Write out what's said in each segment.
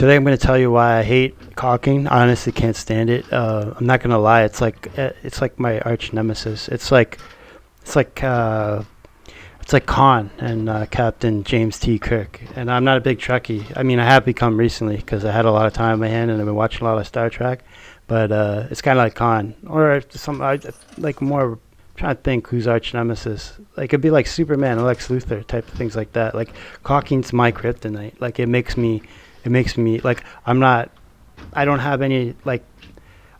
Today I'm going to tell you why I hate caulking. I honestly can't stand it. I'm not going to lie. It's like my arch nemesis. It's like uh, it's like Khan and Captain James T. Kirk. And I'm not a big Trekkie. I mean, I have become recently because I had a lot of time on my hand and I've been watching a lot of Star Trek. But it's kind of like Khan, or some like more. Trying to think who's arch nemesis. Like it'd be like Superman or Lex Luthor type of things like that. Like caulking's my kryptonite. Like it makes me like I'm not. I don't have any like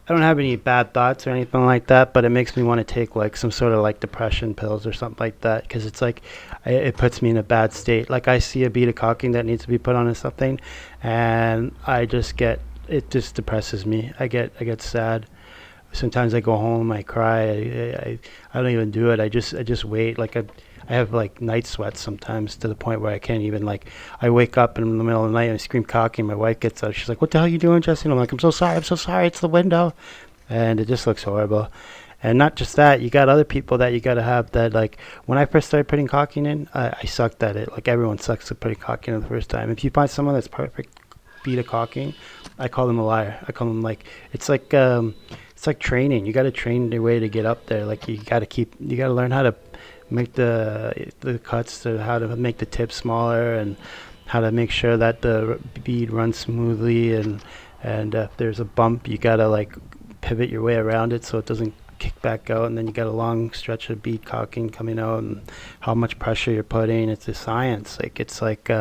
I don't have any bad thoughts or anything like that. But it makes me want to take like some sort of like depression pills or something like that because it's like it puts me in a bad state. Like I see a bead of caulking that needs to be put on something, and I just get it just depresses me. I get sad. Sometimes I go home, I cry, I don't even do it. I just wait. Like I have like night sweats sometimes to the point where I can't even like. I wake up in the middle of the night and I scream caulking. My wife gets up. She's like, "What the hell are you doing, Jesse?" And I'm like, I'm so sorry. It's the window," and it just looks horrible. And not just that, you got other people that you got to have that like. When I first started putting caulking in, I sucked at it. Like everyone sucks at putting caulking in the first time. If you find someone that's perfect beat of caulking, I call them a liar. I call them like it's like training. You got to train your way to get up there. Like you got to learn how to make the cuts, to how to make the tip smaller, and how to make sure that the bead runs smoothly. And if there's a bump, you got to like pivot your way around it so it doesn't kick back out. And then you got a long stretch of bead caulking coming out, and how much pressure you're putting. It's a science. Like it's like.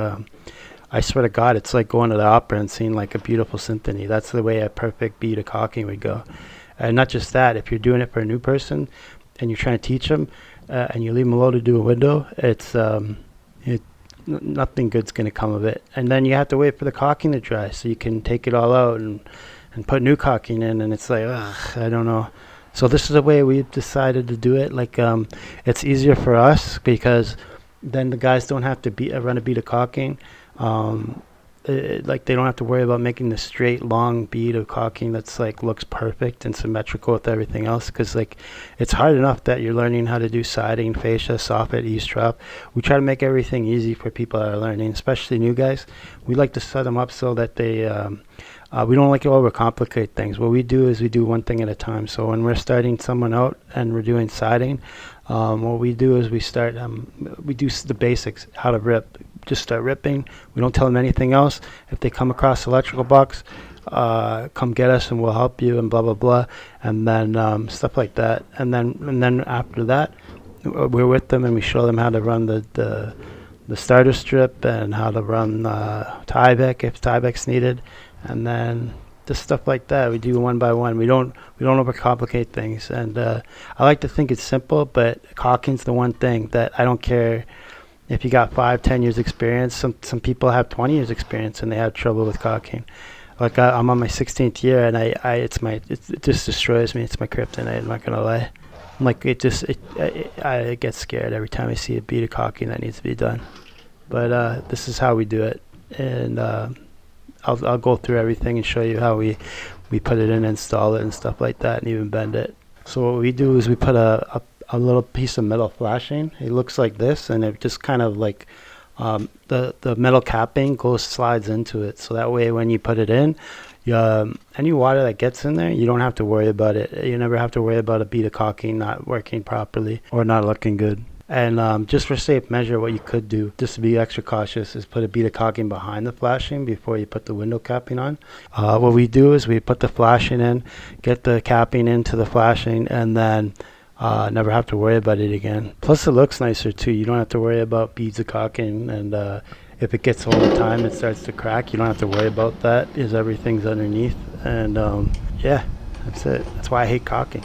I swear to God, it's like going to the opera and seeing like a beautiful symphony. That's the way a perfect bead of caulking would go. And not just that, if you're doing it for a new person and you're trying to teach them and you leave them alone to do a window, nothing good's going to come of it. And then you have to wait for the caulking to dry so you can take it all out and put new caulking in. And it's like, ugh, I don't know. So this is the way we've decided to do it. Like it's easier for us because then the guys don't have to run a bead of caulking. Like they don't have to worry about making the straight long bead of caulking that's like looks perfect and symmetrical with everything else, because like it's hard enough that you're learning how to do siding, fascia, soffit, eavesdrop. We try to make everything easy for people that are learning, especially new guys. We like to set them up so that we don't like to overcomplicate things. What we do is we do one thing at a time. So when we're starting someone out and we're doing siding, what we do is we do the basics, how to rip. Just start ripping. We don't tell them anything else. If they come across the electrical box, come get us and we'll help you and blah blah blah, and then stuff like that. And then after that, we're with them and we show them how to run the starter strip and how to run Tyvek if Tyvek's needed, and then just stuff like that. We do one by one. We don't overcomplicate things. And I like to think it's simple, but caulking's the one thing that I don't care. If you got 5-10 years experience, some people have 20 years experience and they have trouble with caulking. Like I'm on my 16th year and it just destroys me. It's my kryptonite. I'm not gonna lie. I'm like I get scared every time I see a bead of caulking that needs to be done. But this is how we do it, and I'll go through everything and show you how we put it in, install it, and stuff like that, and even bend it. So what we do is we put a little piece of metal flashing. It looks like this, and it just kind of like the metal capping slides into it. So that way, when you put it in, any water that gets in there, you don't have to worry about it. You never have to worry about a bead of caulking not working properly or not looking good. And just for safe measure, what you could do, just to be extra cautious, is put a bead of caulking behind the flashing before you put the window capping on. What we do is we put the flashing in, get the capping into the flashing, and then never have to worry about it again. Plus it looks nicer too. You don't have to worry about beads of caulking, and if it gets over time it starts to crack, you don't have to worry about that because everything's underneath. And yeah, that's it. That's why I hate caulking.